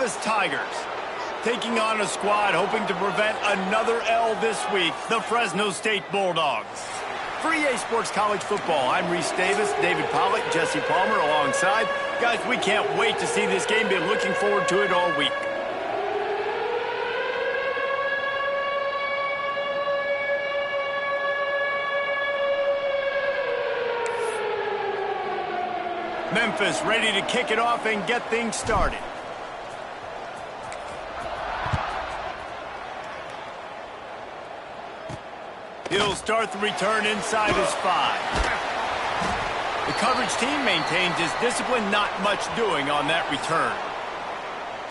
Memphis Tigers. Taking on a squad hoping to prevent another L this week, the Fresno State Bulldogs. For EA Sports College Football, I'm Reese Davis, David Pollock, Jesse Palmer alongside. Guys, we can't wait to see this game. Been looking forward to it all week. Memphis ready to kick it off and get things started. He'll start the return inside his 5. The coverage team maintains his discipline, not much doing on that return.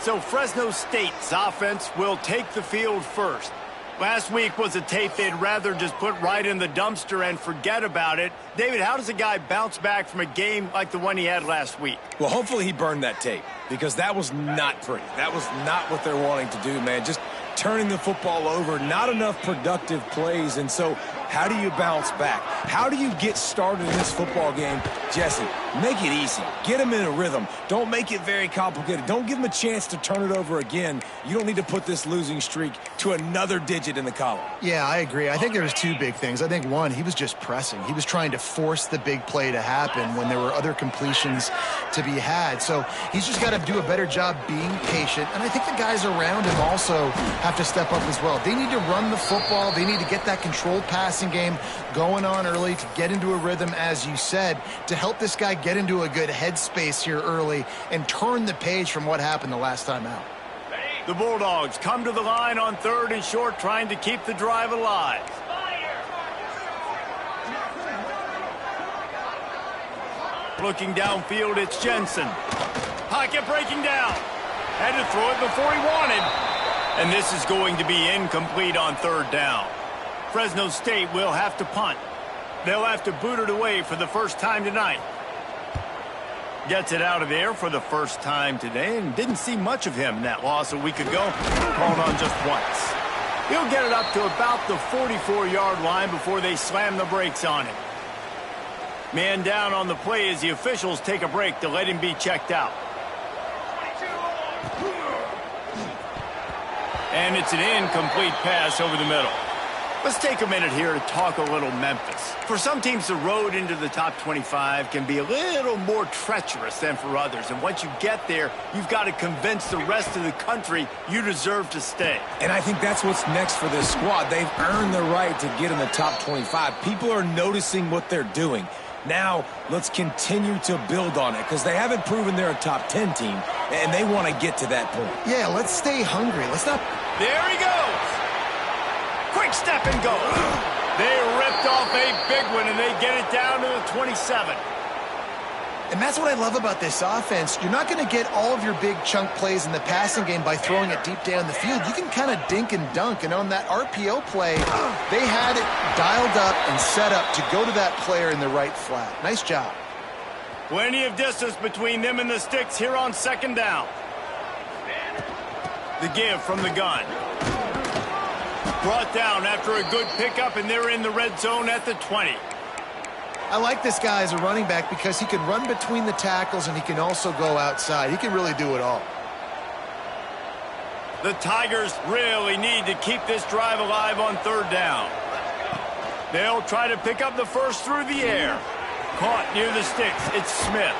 So Fresno State's offense will take the field first. Last week was a tape they'd rather just put right in the dumpster and forget about it. David, how does a guy bounce back from a game like the one he had last week? Well, hopefully he burned that tape, because that was not pretty. That was not what they're wanting to do, man. Just turning the football over, not enough productive plays. And so how do you bounce back? How do you get started in this football game? Jesse, make it easy. Get him in a rhythm. Don't make it very complicated. Don't give him a chance to turn it over again. You don't need to put this losing streak to another digit in the column. Yeah, I agree. I think there's two big things. I think, one, he was just pressing. He was trying to force the big play to happen when there were other completions to be had. So he's just got to do a better job being patient. And I think the guys around him also have to step up as well. They need to run the football. They need to get that controlled passing game going on early to get into a rhythm, as you said, to help this guy get into a good headspace here early and turn the page from what happened the last time out. The Bulldogs come to the line on 3rd and short, trying to keep the drive alive. Looking downfield, it's Jensen. Pocket breaking down. Had to throw it before he wanted. And this is going to be incomplete on 3rd down. Fresno State will have to punt. They'll have to boot it away for the first time tonight. Gets it out of there for the first time today, and didn't see much of him in that loss a week ago. Called on just once. He'll get it up to about the 44-yard line before they slam the brakes on him. Man down on the play as the officials take a break to let him be checked out. And it's an incomplete pass over the middle. Let's take a minute here to talk a little Memphis. For some teams, the road into the top 25 can be a little more treacherous than for others. And once you get there, you've got to convince the rest of the country you deserve to stay. And I think that's what's next for this squad. They've earned the right to get in the top 25. People are noticing what they're doing. Now, let's continue to build on it, because they haven't proven they're a top 10 team, and they want to get to that point. Yeah, let's stay hungry. Let's not... There he goes! Quick step and go. They ripped off a big one, and they get it down to the 27. And that's what I love about this offense. You're not going to get all of your big chunk plays in the passing game by throwing it deep down the field. You can kind of dink and dunk. And on that RPO play, they had it dialed up and set up to go to that player in the right flat. Nice job. Plenty of distance between them and the sticks here on 2nd down. The give from the gun. Brought down after a good pickup, and they're in the red zone at the 20. I like this guy as a running back because he can run between the tackles and he can also go outside. He can really do it all. The Tigers really need to keep this drive alive on 3rd down. They'll try to pick up the first through the air. Caught near the sticks. It's Smith.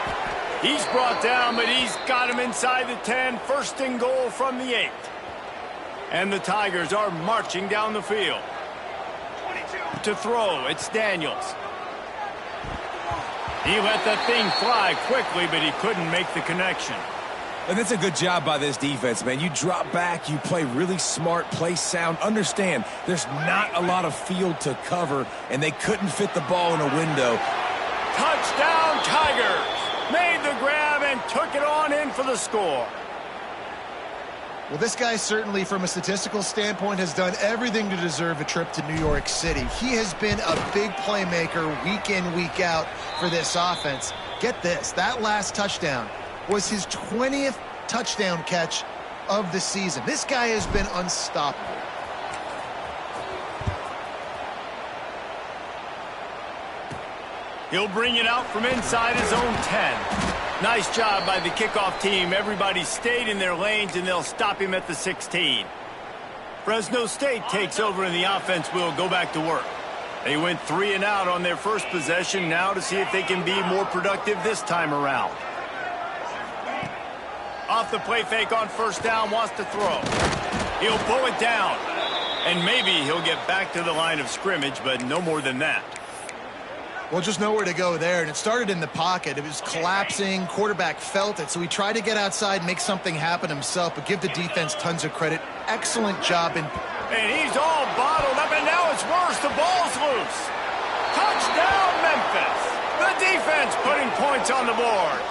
He's brought down, but he's got him inside the 10. 1st and goal from the 8. And the Tigers are marching down the field. To throw, it's Daniels. He let that thing fly quickly, but he couldn't make the connection. And that's a good job by this defense, man. You drop back, you play really smart, play sound. Understand, there's not a lot of field to cover, and they couldn't fit the ball in a window. Touchdown, Tigers! Made the grab and took it on in for the score. Well, this guy certainly, from a statistical standpoint, has done everything to deserve a trip to New York City. He has been a big playmaker week in, week out for this offense. Get this, that last touchdown was his 20th touchdown catch of the season. This guy has been unstoppable. He'll bring it out from inside his own 10. Nice job by the kickoff team. Everybody stayed in their lanes, and they'll stop him at the 16. Fresno State takes over, and the offense will go back to work. They went 3 and out on their first possession, now to see if they can be more productive this time around. Off the play fake on first down, wants to throw. He'll pull it down, and maybe he'll get back to the line of scrimmage, but no more than that. Well, just nowhere to go there, and it started in the pocket. It was collapsing. Quarterback felt it, so he tried to get outside, make something happen himself, but give the defense tons of credit. Excellent job. And he's all bottled up, and now it's worse. The ball's loose. Touchdown, Memphis. The defense putting points on the board.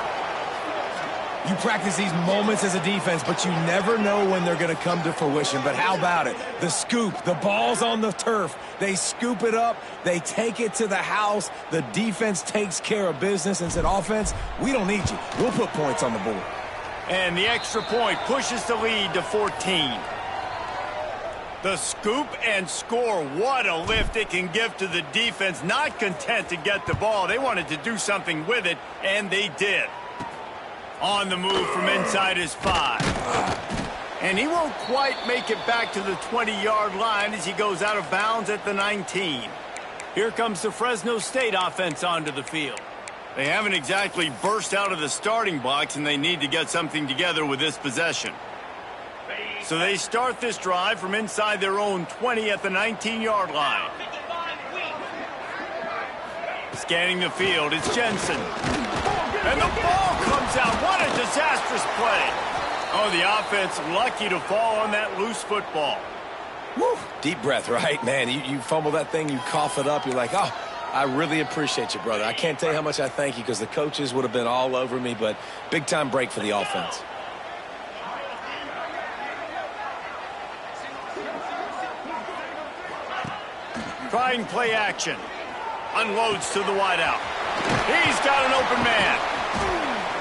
You practice these moments as a defense, but you never know when they're going to come to fruition. But how about it? The scoop, the ball's on the turf. They scoop it up. They take it to the house. The defense takes care of business and said, offense, we don't need you. We'll put points on the board. And the extra point pushes the lead to 14. The scoop and score. What a lift it can give to the defense. Not content to get the ball. They wanted to do something with it, and they did. On the move from inside his 5. And he won't quite make it back to the 20-yard line as he goes out of bounds at the 19. Here comes the Fresno State offense onto the field. They haven't exactly burst out of the starting blocks, and they need to get something together with this possession. So they start this drive from inside their own 20 at the 19-yard line. Scanning the field, it's Jensen. And the ball comes out. What a disastrous play. Oh, the offense lucky to fall on that loose football. Woo. Deep breath, right? Man, you fumble that thing, you cough it up. You're like, oh, I really appreciate you, brother. I can't tell you how much I thank you because the coaches would have been all over me, but big-time break for the offense. Trying play action. Unloads to the wideout. He's got an open man.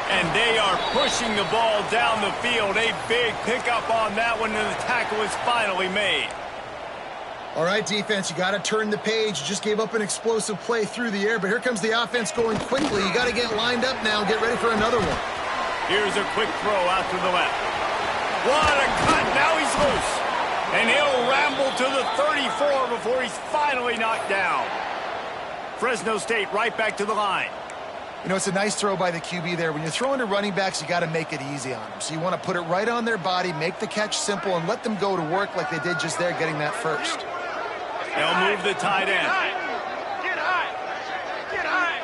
And they are pushing the ball down the field. A big pickup on that one, and the tackle is finally made. all right, defense, you got to turn the page. You just gave up an explosive play through the air, but here comes the offense going quickly. You got to get lined up now and get ready for another one. Here's a quick throw out to the left. What a cut. Now he's loose. And he'll ramble to the 34 before he's finally knocked down. Fresno State right back to the line. You know, it's a nice throw by the QB there. When you're throwing to running backs, you got to make it easy on them. So you want to put it right on their body, make the catch simple, and let them go to work like they did just there, getting that first. They'll move the tight end. Get high. Get high.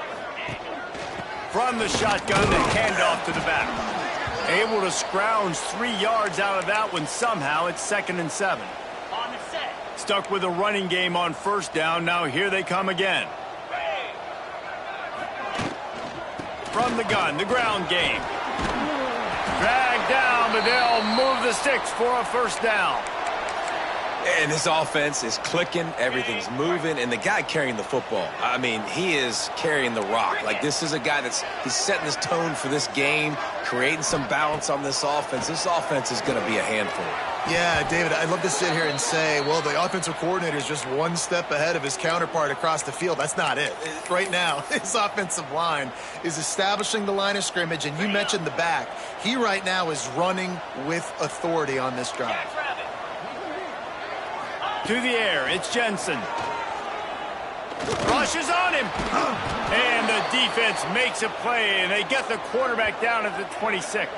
From the shotgun, the handoff to the back. Able to scrounge 3 yards out of that one somehow. It's 2nd and 7. On the set. Stuck with a running game on first down. Now here they come again. From the gun, the ground game. Dragged down, but they'll move the sticks for a first down. And this offense is clicking, everything's moving, and the guy carrying the football, I mean, he is carrying the rock. Like, this is a guy he's setting this tone for this game, creating some balance on this offense. This offense is going to be a handful. Yeah, David, I'd love to sit here and say, well, the offensive coordinator is just one step ahead of his counterpart across the field. That's not it. Right now, his offensive line is establishing the line of scrimmage, and you mentioned the back. He right now is running with authority on this drive. To the air, it's Jensen. Rushes on him. And the defense makes a play, and they get the quarterback down at the 26.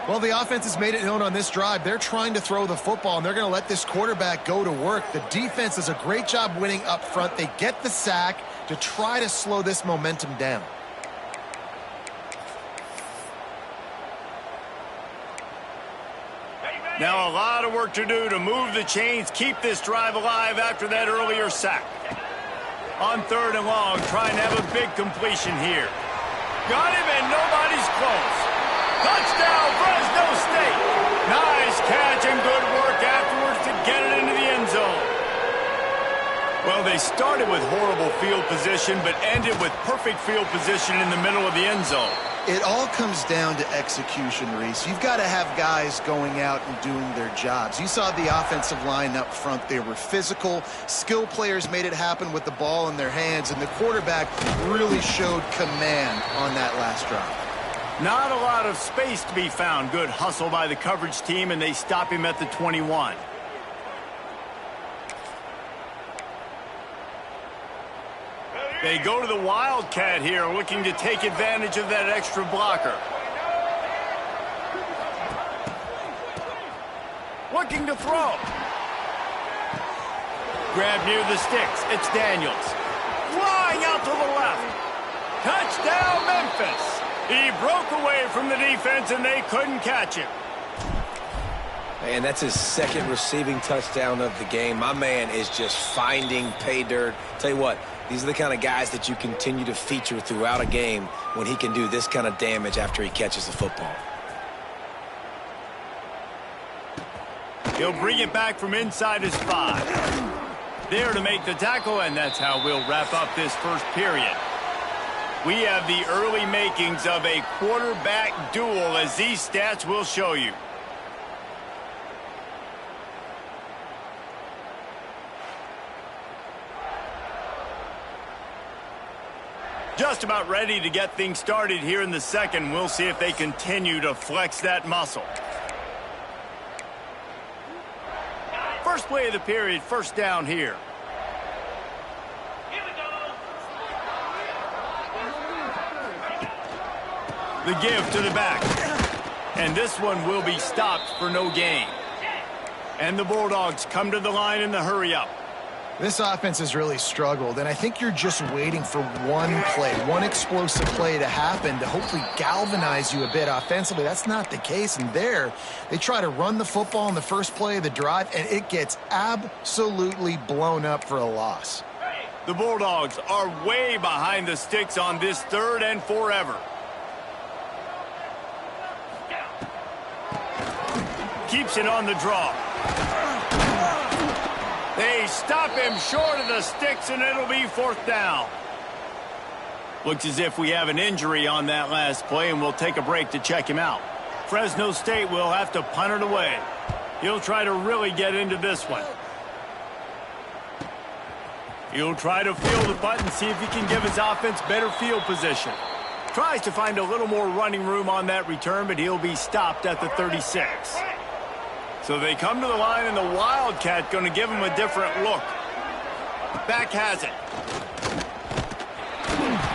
Well, the offense has made it known on this drive. They're trying to throw the football, and they're going to let this quarterback go to work. The defense does a great job winning up front. They get the sack to try to slow this momentum down. Now a lot of work to do to move the chains, keep this drive alive after that earlier sack. On 3rd and long, trying to have a big completion here. Got him, and nobody's close. Touchdown, Fresno State. Nice catch and good work afterwards to get it into the end zone. Well, they started with horrible field position, but ended with perfect field position in the middle of the end zone. It all comes down to execution, Reese. You've got to have guys going out and doing their jobs. You saw the offensive line up front. They were physical. Skill players made it happen with the ball in their hands, and the quarterback really showed command on that last drive. Not a lot of space to be found. Good hustle by the coverage team, and they stop him at the 21. They go to the Wildcat here, looking to take advantage of that extra blocker. Looking to throw. Grab near the sticks. It's Daniels. Flying out to the left. Touchdown, Memphis. He broke away from the defense, and they couldn't catch him. And that's his second receiving touchdown of the game. My man is just finding pay dirt. Tell you what, these are the kind of guys that you continue to feature throughout a game when he can do this kind of damage after he catches the football. He'll bring it back from inside his 5. There to make the tackle, and that's how we'll wrap up this first period. We have the early makings of a quarterback duel, as these stats will show you. Just about ready to get things started here in the second. We'll see if they continue to flex that muscle. First play of the period, first down here. Here we go. The give to the back. And this one will be stopped for no gain. And the Bulldogs come to the line in the hurry-up. This offense has really struggled, and I think you're just waiting for one play, one explosive play to happen to hopefully galvanize you a bit offensively. That's not the case, and there, they try to run the football in the first play of the drive, and it gets absolutely blown up for a loss. The Bulldogs are way behind the sticks on this third and forever. Keeps it on the draw. They stop him short of the sticks, and it'll be fourth down. Looks as if we have an injury on that last play, and we'll take a break to check him out. Fresno State will have to punt it away. He'll try to really get into this one. He'll try to field the punt and see if he can give his offense better field position. Tries to find a little more running room on that return, but he'll be stopped at the 36. So they come to the line, and the Wildcat going to give him a different look. Back has it.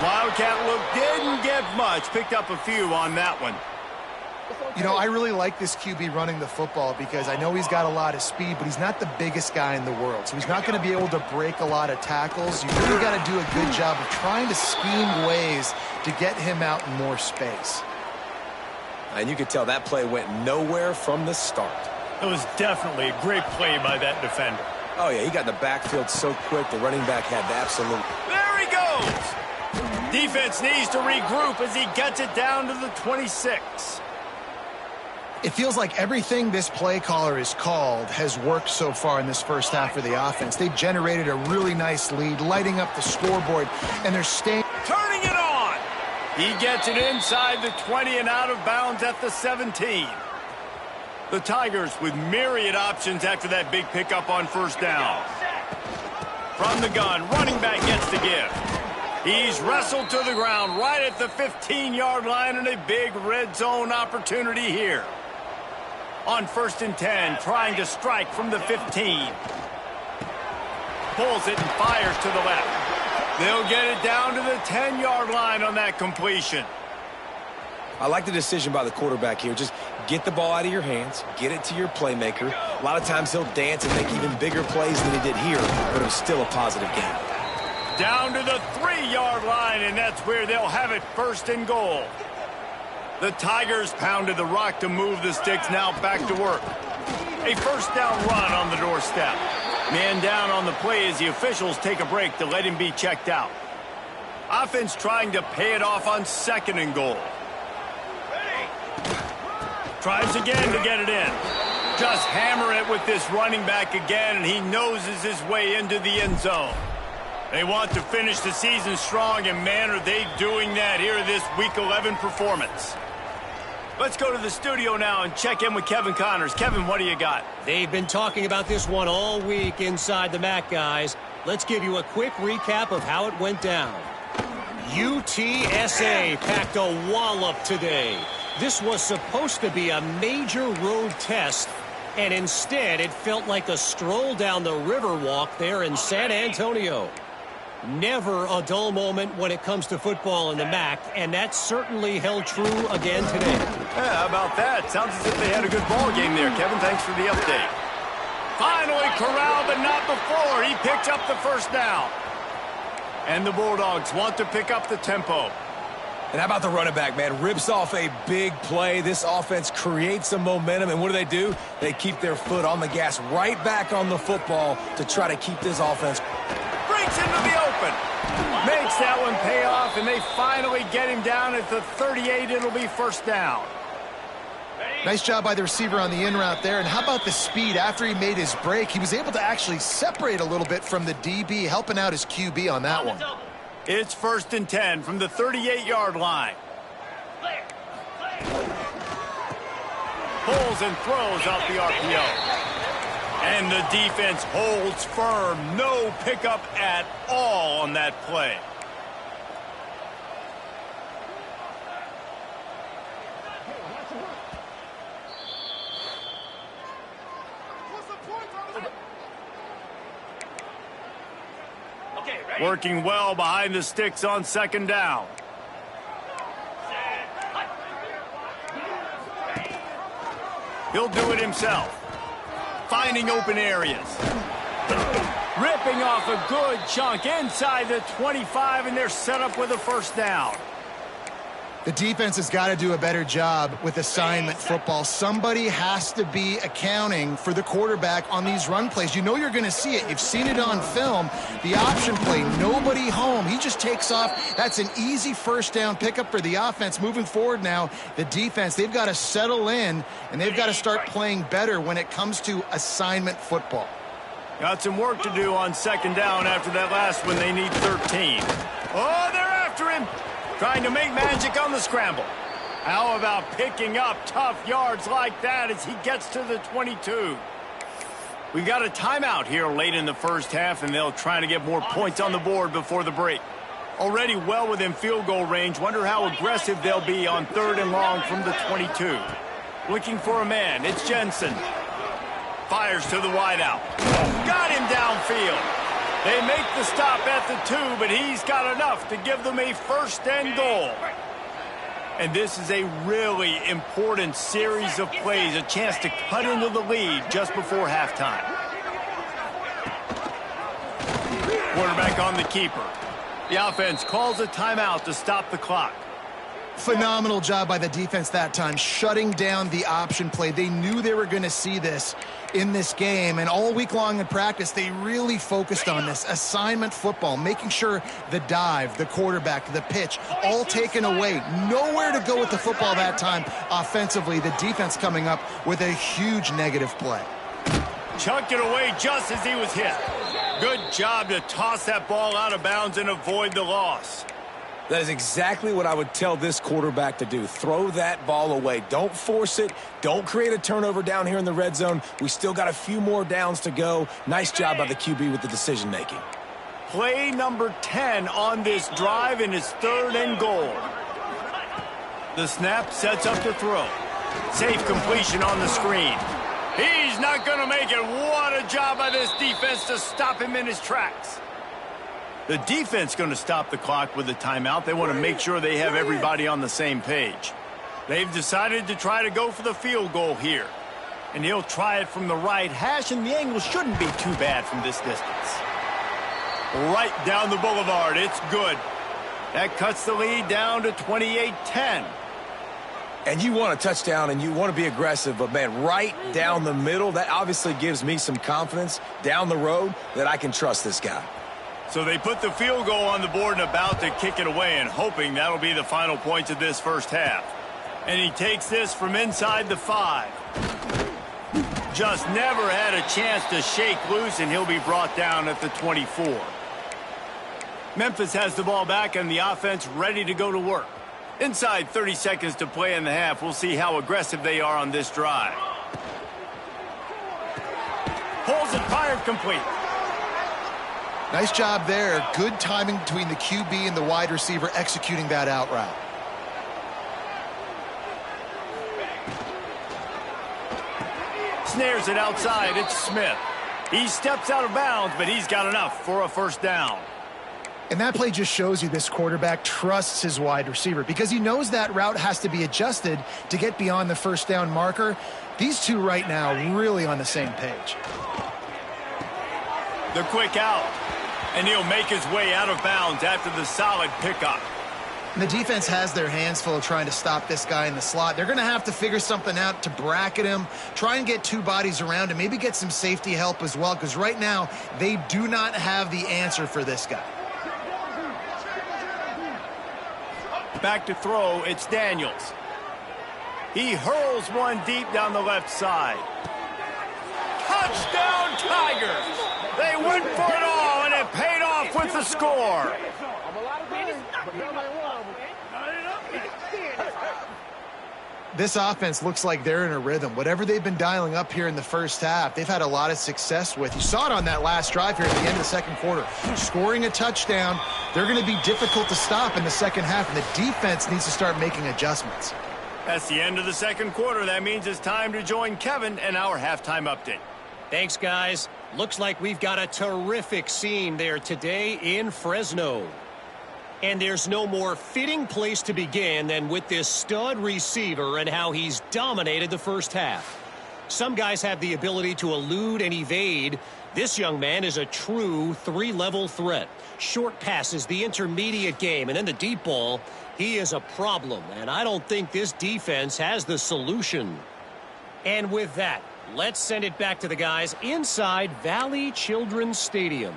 Wildcat look didn't get much. Picked up a few on that one. You know, I really like this QB running the football because I know he's got a lot of speed, but he's not the biggest guy in the world. So he's not going to be able to break a lot of tackles. You really got to do a good job of trying to scheme ways to get him out in more space. And you could tell that play went nowhere from the start. It was definitely a great play by that defender. Oh, yeah, he got in the backfield so quick, the running back had the absolute. There he goes! Defense needs to regroup as he gets it down to the 26. It feels like everything this play caller has called has worked so far in this first half for the offense. They've generated a really nice lead, lighting up the scoreboard, and they're staying. Turning it on! He gets it inside the 20 and out of bounds at the 17. The Tigers with myriad options after that big pickup on first down. From the gun, running back gets the give. He's wrestled to the ground right at the 15-yard line, and a big red zone opportunity here. On 1st and 10, trying to strike from the 15. Pulls it and fires to the left. They'll get it down to the 10-yard line on that completion. I like the decision by the quarterback here. Just get the ball out of your hands, get it to your playmaker. A lot of times he'll dance and make even bigger plays than he did here, but it was still a positive game. Down to the 3-yard line, and that's where they'll have it, 1st and goal. The Tigers pounded the rock to move the sticks, now back to work. A first down run on the doorstep. Man down on the play as the officials take a break to let him be checked out. Offense trying to pay it off on 2nd and goal. Tries again to get it in. Just hammer it with this running back again, and he noses his way into the end zone. They want to finish the season strong, and man, are they doing that here in this Week 11 performance. Let's go to the studio now and check in with Kevin Connors. Kevin, what do you got? They've been talking about this one all week inside the MAC, guys. Let's give you a quick recap of how it went down. UTSA packed a wallop today. This was supposed to be a major road test, and instead it felt like a stroll down the Riverwalk there in San Antonio. Never a dull moment when it comes to football in the MAC, and that certainly held true again today. Yeah, how about that? Sounds as if they had a good ball game there, Kevin. Thanks for the update. Finally corralled, but not before. He picked up the first down. And the Bulldogs want to pick up the tempo. And how about the running back, man? Rips off a big play. This offense creates some momentum, and what do? They keep their foot on the gas, right back on the football to try to keep this offense. Breaks into the open. Makes that one pay off, and they finally get him down at the 38. It'll be first down. Nice job by the receiver on the in route there. And how about the speed? After he made his break, he was able to actually separate a little bit from the DB, helping out his QB on that one. It's 1st and 10 from the 38-yard line. Pulls and throws off the RPO. And the defense holds firm. No pickup at all on that play. Working well behind the sticks on 2nd down. He'll do it himself. Finding open areas. Ripping off a good chunk inside the 25, and they're set up with a first down. The defense has got to do a better job with assignment football. Somebody has to be accounting for the quarterback on these run plays. You know you're going to see it. You've seen it on film. The option play, nobody home. He just takes off. That's an easy first down pickup for the offense. Moving forward now, the defense, they've got to settle in, and they've got to start playing better when it comes to assignment football. Got some work to do on 2nd down after that last one. They need 13. Oh, they're after him. Trying to make magic on the scramble. How about picking up tough yards like that as he gets to the 22? We got a timeout here late in the first half, and they'll try to get more points on the board before the break. Already well within field goal range. Wonder how aggressive they'll be on 3rd and long from the 22. Looking for a man. It's Jensen. Fires to the wideout. Got him downfield. They make the stop at the 2, but he's got enough to give them a 1st and goal. And this is a really important series of plays, a chance to cut into the lead just before halftime. Quarterback on the keeper. The offense calls a timeout to stop the clock. Phenomenal job by the defense that time, shutting down the option play. They knew they were going to see this in this game, and all week long in practice, they really focused on this assignment football, making sure the dive, the quarterback, the pitch, all taken away. Nowhere to go with the football that time offensively. The defense coming up with a huge negative play. Chucked it away just as he was hit. Good job to toss that ball out of bounds and avoid the loss. That is exactly what I would tell this quarterback to do. Throw that ball away. Don't force it. Don't create a turnover down here in the red zone. We still got a few more downs to go. Nice job by the QB with the decision-making. Play number 10 on this drive, and it's 3rd and goal. The snap sets up the throw. Safe completion on the screen. He's not going to make it. What a job by this defense to stop him in his tracks. The defense going to stop the clock with a timeout. They want to make sure they have everybody on the same page. They've decided to try to go for the field goal here. And he'll try it from the right hash, and the angle shouldn't be too bad from this distance. Right down the boulevard. It's good. That cuts the lead down to 28-10. And you want a touchdown, and you want to be aggressive, but, man, right down the middle, that obviously gives me some confidence down the road that I can trust this guy. So they put the field goal on the board and about to kick it away, and hoping that'll be the final points of this first half. And he takes this from inside the 5. Just never had a chance to shake loose, and he'll be brought down at the 24. Memphis has the ball back, and the offense ready to go to work. Inside 30 seconds to play in the half. We'll see how aggressive they are on this drive. Pulls it, fired complete. Nice job there. Good timing between the QB and the wide receiver executing that out route. Snares it outside. It's Smith. He steps out of bounds, but he's got enough for a first down. And that play just shows you this quarterback trusts his wide receiver because he knows that route has to be adjusted to get beyond the first down marker. These two right now really on the same page. The quick out. And he'll make his way out of bounds after the solid pickup. And the defense has their hands full trying to stop this guy in the slot. They're going to have to figure something out to bracket him, try and get two bodies around him, maybe get some safety help as well, because right now they do not have the answer for this guy. Back to throw, it's Daniels. He hurls one deep down the left side. Touchdown, Tigers! They went for it all, and it paid off with the score. This offense looks like they're in a rhythm. Whatever they've been dialing up here in the first half, they've had a lot of success with. You saw it on that last drive here at the end of the second quarter. Scoring a touchdown, they're going to be difficult to stop in the second half, and the defense needs to start making adjustments. That's the end of the second quarter. That means it's time to join Kevin and our halftime update. Thanks, guys. Looks like we've got a terrific scene there today in Fresno. And there's no more fitting place to begin than with this stud receiver and how he's dominated the first half. Some guys have the ability to elude and evade. This young man is a true three-level threat. Short passes, the intermediate game, and then the deep ball. He is a problem, and I don't think this defense has the solution. And with that, let's send it back to the guys inside Valley Children's Stadium.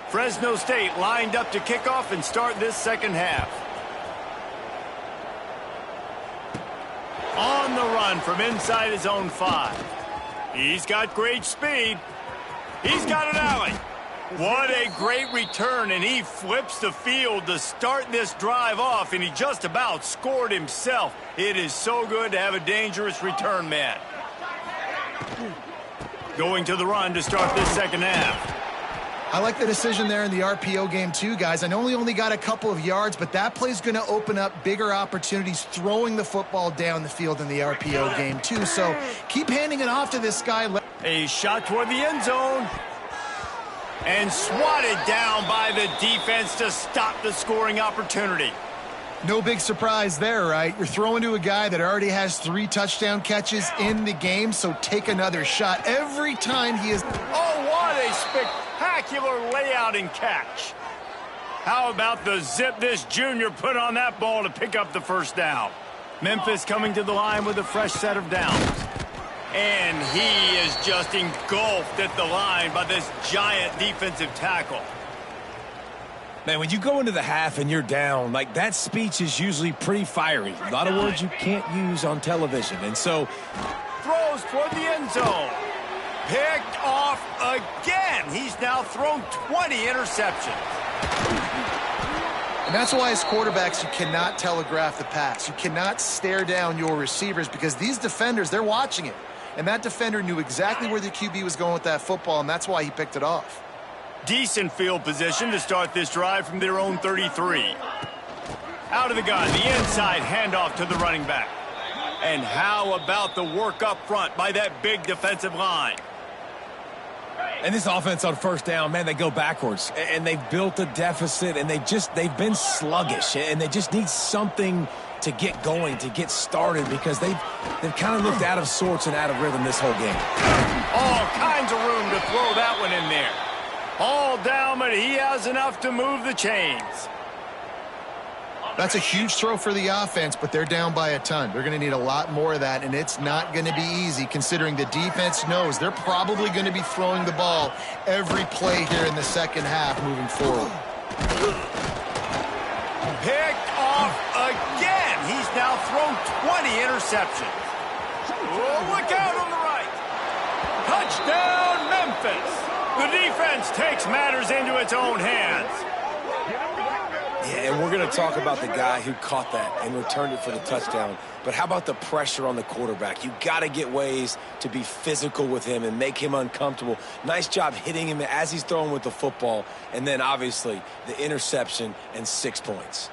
Fresno State lined up to kick off and start this second half. On the run from inside his own 5. He's got great speed. He's got an alley. What a great return, and he flips the field to start this drive off, and he just about scored himself. It is so good to have a dangerous return man. Going to the run to start this second half. I like the decision there in the RPO game too, guys. I know he only got a couple of yards, but that play's going to open up bigger opportunities throwing the football down the field in the RPO game too. So keep handing it off to this guy. A shot toward the end zone. And swatted down by the defense to stop the scoring opportunity. No big surprise there, right? You're throwing to a guy that already has 3 touchdown catches in the game, so take another shot. Every time he is... Oh, what a spectacular layout and catch. How about the zip this junior put on that ball to pick up the first down? Memphis coming to the line with a fresh set of downs. And he is just engulfed at the line by this giant defensive tackle. Man, when you go into the half and you're down, like that speech is usually pretty fiery. A lot of words you can't use on television. And so... Throws toward the end zone. Picked off again. He's now thrown 20 interceptions. And that's why as quarterbacks, you cannot telegraph the pass. You cannot stare down your receivers because these defenders, they're watching it. And that defender knew exactly where the QB was going with that football, and that's why he picked it off. Decent field position to start this drive from their own 33. Out of the gun, the inside handoff to the running back. And how about the work up front by that big defensive line? And this offense on first down, man, they go backwards. And they've built a deficit, and they've been sluggish. And they just need something to get going, to get started, because they've kind of looked out of sorts and out of rhythm this whole game. All kinds of room to throw that one in there. All down, but he has enough to move the chains. That's a huge throw for the offense, but they're down by a ton. They're going to need a lot more of that, and it's not going to be easy considering the defense knows they're probably going to be throwing the ball every play here in the second half moving forward. Picked off again. He's now thrown 20 interceptions. Oh, look out on the right. Touchdown, Memphis. The defense takes matters into its own hands. Yeah, and we're going to talk about the guy who caught that and returned it for the touchdown. But how about the pressure on the quarterback? You got to get ways to be physical with him and make him uncomfortable. Nice job hitting him as he's throwing with the football. And then, obviously, the interception and 6 points.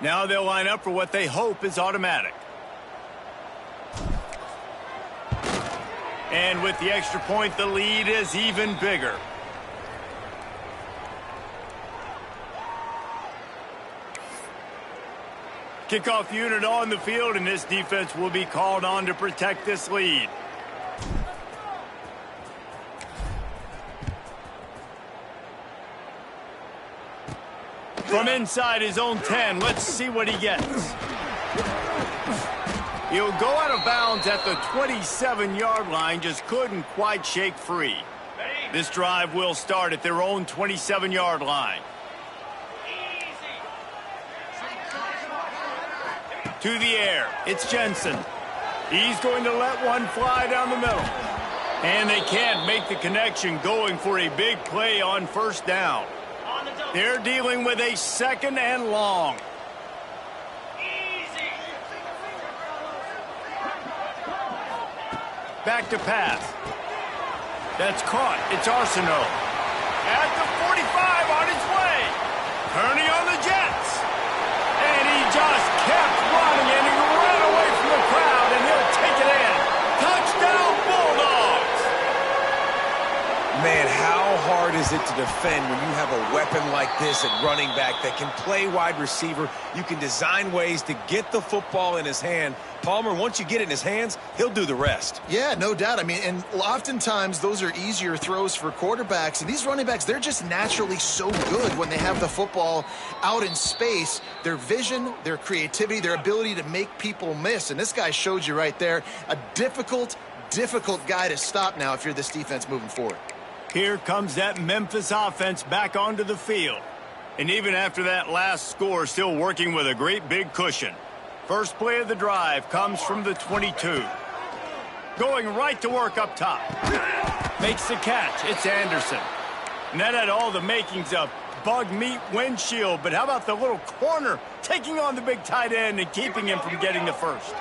Now they'll line up for what they hope is automatic. And with the extra point, the lead is even bigger. Kickoff unit on the field, and this defense will be called on to protect this lead. From inside his own 10, let's see what he gets. He'll go out of bounds at the 27-yard line, just couldn't quite shake free. This drive will start at their own 27-yard line. To the air, it's Jensen. He's going to let one fly down the middle. And they can't make the connection, going for a big play on first down. They're dealing with a 2nd and long. Back to pass. That's caught. It's Arsenault. At the 45 on his way. Turning on the Jets. And he just kept running, and he ran away from the crowd, and he'll take it in. Touchdown, Bulldogs. Man, how hard is it to defend when you have a weapon like this at running back that can play wide receiver? You can design ways to get the football in his hand. Palmer, once you get it in his hands, he'll do the rest. Yeah, no doubt. I mean, and oftentimes those are easier throws for quarterbacks. And these running backs, they're just naturally so good when they have the football out in space. Their vision, their creativity, their ability to make people miss. And this guy showed you right there, a difficult guy to stop now if you're this defense moving forward. Here comes that Memphis offense back onto the field. And even after that last score, still working with a great big cushion. First play of the drive comes from the 22. Going right to work up top. Makes the catch. It's Anderson. And that had all the makings of bug meat windshield. But how about the little corner taking on the big tight end and keeping him from getting the first?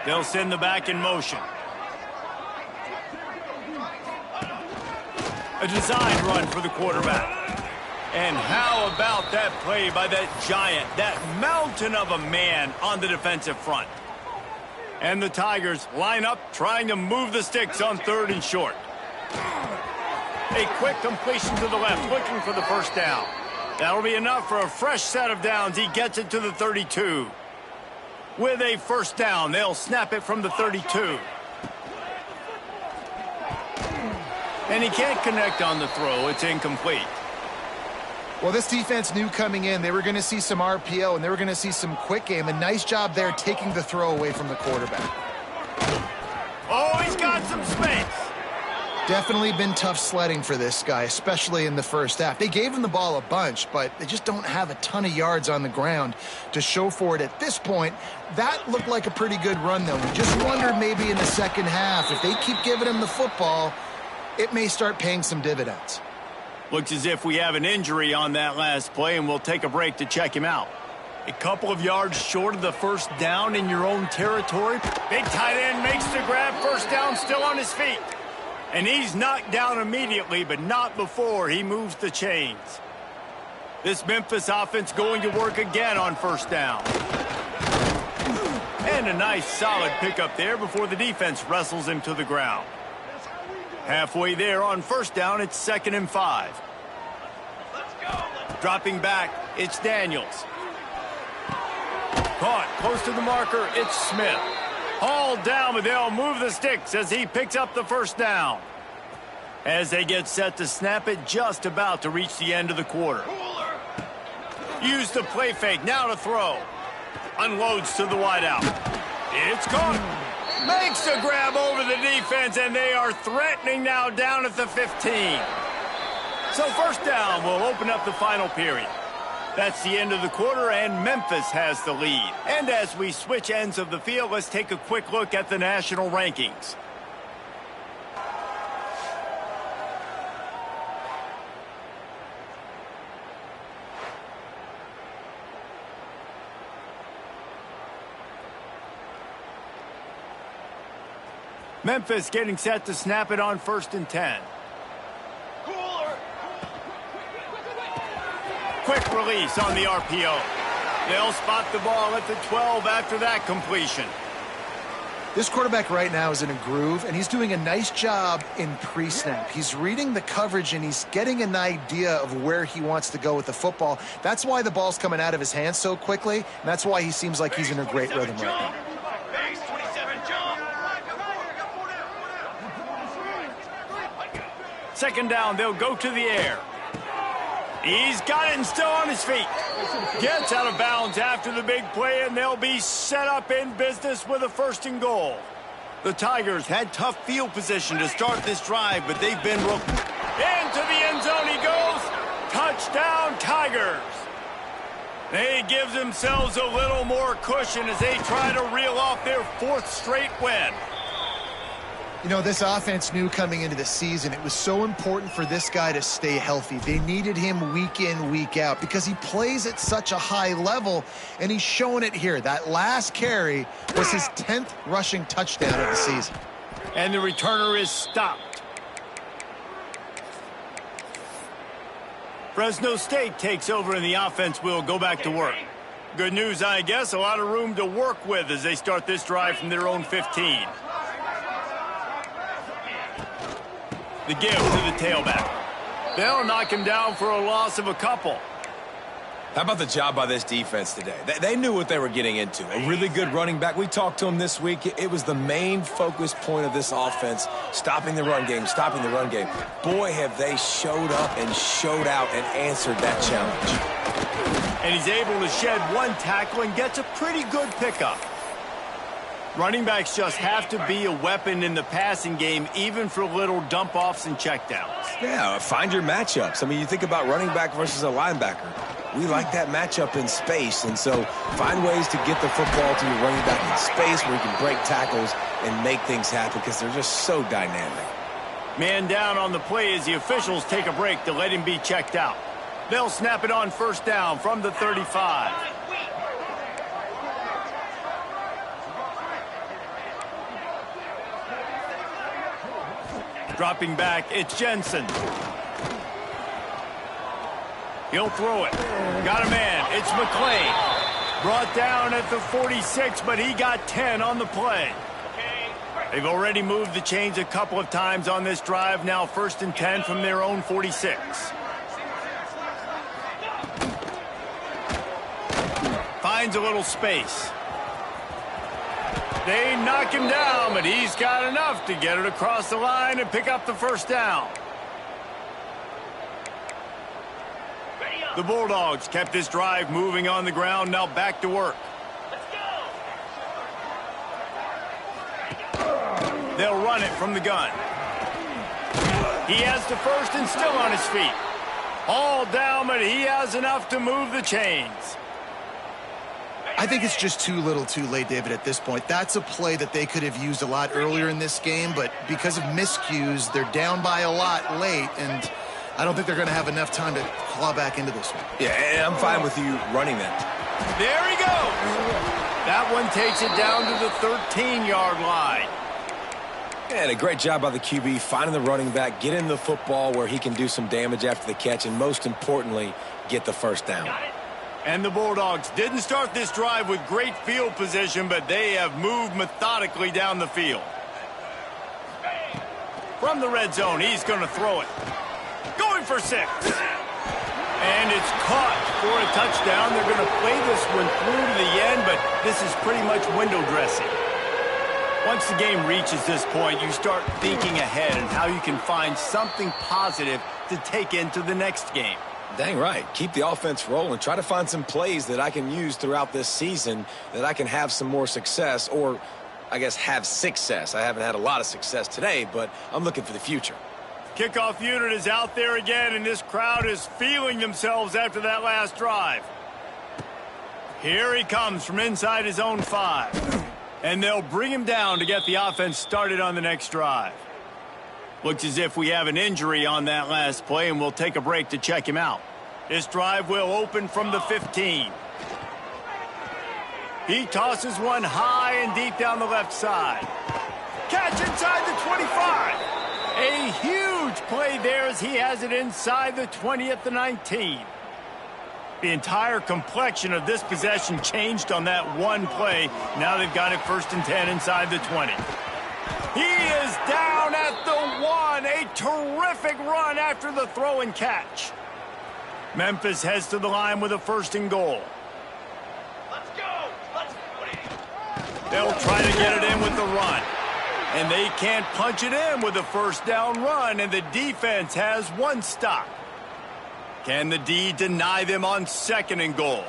They'll send the back in motion. A design run for the quarterback. And how about that play by that giant, that mountain of a man on the defensive front? And the Tigers line up trying to move the sticks on 3rd and short. A quick completion to the left, looking for the first down. That'll be enough for a fresh set of downs. He gets it to the 32. With a first down, they'll snap it from the 32. And he can't connect on the throw. It's incomplete. Well, this defense knew coming in they were going to see some RPO and they were going to see some quick game. A nice job there taking the throw away from the quarterback. Oh, he's got some space. Definitely been tough sledding for this guy, especially in the first half. They gave him the ball a bunch, but they just don't have a ton of yards on the ground to show for it at this point. That looked like a pretty good run, though. We just wondered maybe in the second half, if they keep giving him the football, it may start paying some dividends. Looks as if we have an injury on that last play, and we'll take a break to check him out. A couple of yards short of the first down in your own territory. Big tight end makes the grab, first down, still on his feet. And he's knocked down immediately, but not before he moves the chains. This Memphis offense going to work again on first down. And a nice solid pickup there before the defense wrestles him to the ground. Halfway there on first down, it's 2nd and 5. Dropping back, it's Daniels. Caught close to the marker, it's Smith. Hauled down, but they'll move the sticks as he picks up the first down. As they get set to snap it, just about to reach the end of the quarter. Use the play fake, now to throw. Unloads to the wideout. It's caught. Makes a grab over the defense, and they are threatening now down at the 15. So first down will open up the final period. That's the end of the quarter, and Memphis has the lead. And as we switch ends of the field, let's take a quick look at the national rankings. Memphis getting set to snap it on 1st and 10. Quick release on the RPO. They'll spot the ball at the 12 after that completion. This quarterback right now is in a groove, and he's doing a nice job in pre-snap. He's reading the coverage, and he's getting an idea of where he wants to go with the football. That's why the ball's coming out of his hands so quickly, and that's why he seems like he's in a great rhythm right now. Second down, they'll go to the air. He's got it and still on his feet. Gets out of bounds after the big play, and they'll be set up in business with a 1st and goal. The Tigers had tough field position to start this drive, but they've been into the end zone he goes. Touchdown, Tigers. They give themselves a little more cushion as they try to reel off their 4th straight win. You know, this offense knew coming into the season it was so important for this guy to stay healthy. They needed him week in, week out because he plays at such a high level, and he's showing it here. That last carry was his 10th rushing touchdown of the season. And the returner is stopped. Fresno State takes over, and the offense will go back to work. Good news, I guess, a lot of room to work with as they start this drive from their own 15. The give to the tailback. They'll knock him down for a loss of a couple. How about the job by this defense today? They knew what they were getting into. A really good running back. We talked to him this week. It was the main focus point of this offense, stopping the run game, stopping the run game. Boy, have they showed up and showed out and answered that challenge. And he's able to shed one tackle and gets a pretty good pickup. Running backs just have to be a weapon in the passing game, even for little dump-offs and checkdowns. Yeah, find your matchups. I mean, you think about running back versus a linebacker. We like that matchup in space, and so find ways to get the football to your running back in space where you can break tackles and make things happen because they're just so dynamic. Man down on the play as the officials take a break to let him be checked out. They'll snap it on 1st down from the 35. Dropping back, it's Jensen. He'll throw it. Got a man, it's McClain. Brought down at the 46, but he got 10 on the play. They've already moved the chains a couple of times on this drive. Now 1st and 10 from their own 46. Finds a little space. They knock him down, but he's got enough to get it across the line and pick up the 1st down. The Bulldogs kept this drive moving on the ground, now back to work. They'll run it from the gun. He has the 1st and still on his feet. All down, but he has enough to move the chains. I think it's just too little too late, David, at this point. That's a play that they could have used a lot earlier in this game, but because of miscues, they're down by a lot late, and I don't think they're going to have enough time to claw back into this one. Yeah, and I'm fine with you running that. There he goes. That one takes it down to the 13-yard line. And a great job by the QB, finding the running back, getting the football where he can do some damage after the catch, and most importantly, get the 1st down. And the Bulldogs didn't start this drive with great field position, but they have moved methodically down the field. From the red zone, he's going to throw it. Going for 6. And it's caught for a touchdown. They're going to play this one through to the end, but this is pretty much window dressing. Once the game reaches this point, you start thinking ahead and how you can find something positive to take into the next game. Dang right. Keep the offense rolling. Try to find some plays that I can use throughout this season that I can have some more success, or I guess have success. I haven't had a lot of success today, but I'm looking for the future. Kickoff unit is out there again, and this crowd is feeling themselves after that last drive. Here he comes from inside his own 5. And they'll bring him down to get the offense started on the next drive. Looks as if we have an injury on that last play, and we'll take a break to check him out. This drive will open from the 15. He tosses one high and deep down the left side. Catch inside the 25. A huge play there as he has it inside the 20 at the 19. The entire complexion of this possession changed on that one play. Now they've got it 1st and 10 inside the 20. He is down at the 1. A terrific run after the throw and catch. Memphis heads to the line with a 1st and goal. Let's go. They'll try to get it in with the run. And they can't punch it in with a 1st down run, and the defense has one stop. Can the D deny them on 2nd and goal?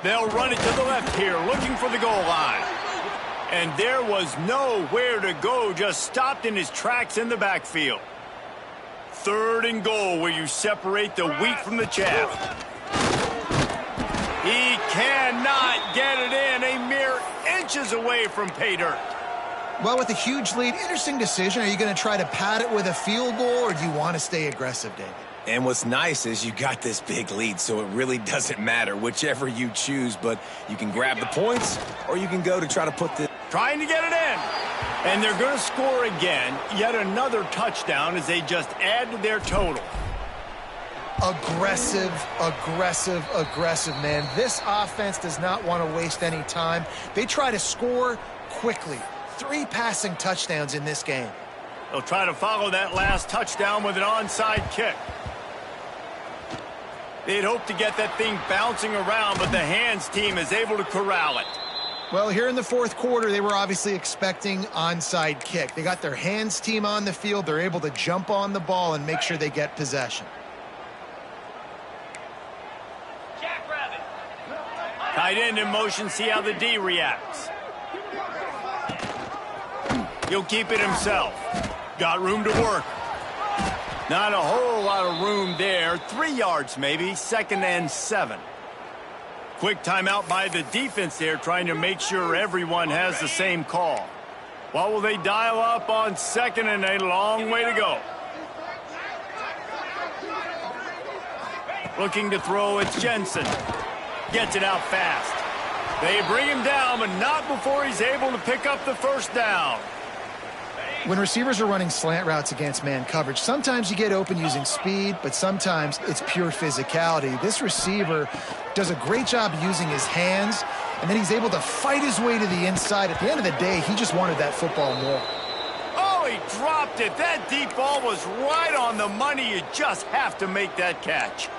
They'll run it to the left here, looking for the goal line. And there was nowhere to go, just stopped in his tracks in the backfield. 3rd and goal, where you separate the wheat from the chaff. He cannot get it in, a mere inches away from pay dirt. Well, with a huge lead, interesting decision. Are you going to try to pad it with a field goal, or do you want to stay aggressive, David? And what's nice is you got this big lead, so it really doesn't matter whichever you choose, but you can grab the points or you can go to try to put the... Trying to get it in. And they're going to score again. Yet another touchdown as they just add to their total. Aggressive, aggressive, aggressive, man. This offense does not want to waste any time. They try to score quickly. 3 passing touchdowns in this game. They'll try to follow that last touchdown with an onside kick. They'd hope to get that thing bouncing around, but the hands team is able to corral it. Well, here in the 4th quarter, they were obviously expecting onside kick. They got their hands team on the field. They're able to jump on the ball and make sure they get possession. Jackrabbit. Tight end in motion, see how the D reacts. He'll keep it himself. Got room to work. Not a whole lot of room there. 3 yards maybe, 2nd and 7. Quick timeout by the defense there, trying to make sure everyone has the same call. What will they dial up on 2nd and a long way to go? Looking to throw, it's Jensen. Gets it out fast. They bring him down, but not before he's able to pick up the 1st down. When receivers are running slant routes against man coverage, sometimes you get open using speed, but sometimes it's pure physicality. This receiver does a great job using his hands, and then he's able to fight his way to the inside. At the end of the day, he just wanted that football more. Oh, he dropped it. That deep ball was right on the money. You just have to make that catch.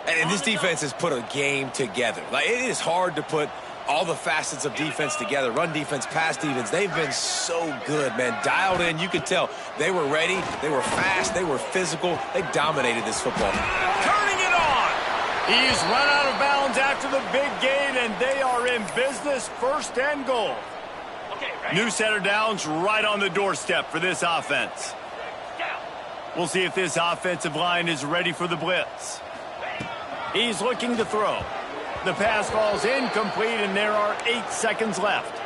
And this defense has put a game together. Like, it is hard to put all the facets of defense together. Run defense, pass defense. They've been so good, man. Dialed in. You could tell they were ready. They were fast. They were physical. They dominated this football. Turning it on. He's run out of bounds after the big gain, and they are in business. 1st and goal. Okay, right. New set of downs right on the doorstep for this offense. Down. We'll see if this offensive line is ready for the blitz. He's looking to throw. The pass falls incomplete, and there are 8 seconds left.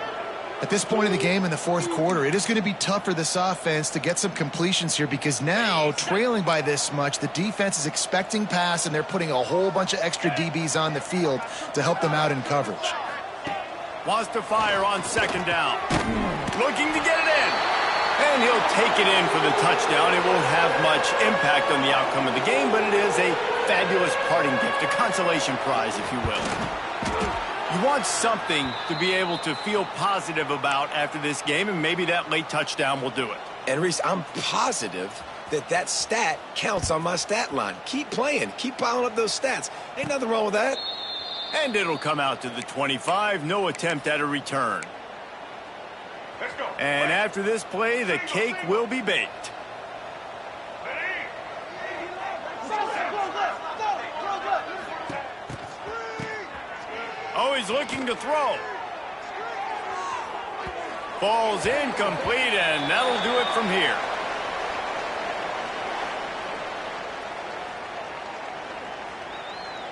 At this point of the game in the 4th quarter, it is going to be tough for this offense to get some completions here because now, trailing by this much, the defense is expecting pass, and they're putting a whole bunch of extra DBs on the field to help them out in coverage. Wants to fire on 2nd down. Looking to get it in. And he'll take it in for the touchdown. It won't have much impact on the outcome of the game, but it is a fabulous parting gift, a consolation prize, if you will. You want something to be able to feel positive about after this game, and maybe that late touchdown will do it. And, Reese, I'm positive that stat counts on my stat line. Keep playing. Keep piling up those stats. Ain't nothing wrong with that. And it'll come out to the 25. No attempt at a return. Let's go. And after this play, the cake will be baked. Oh, he's looking to throw. Ball's incomplete, and that'll do it from here.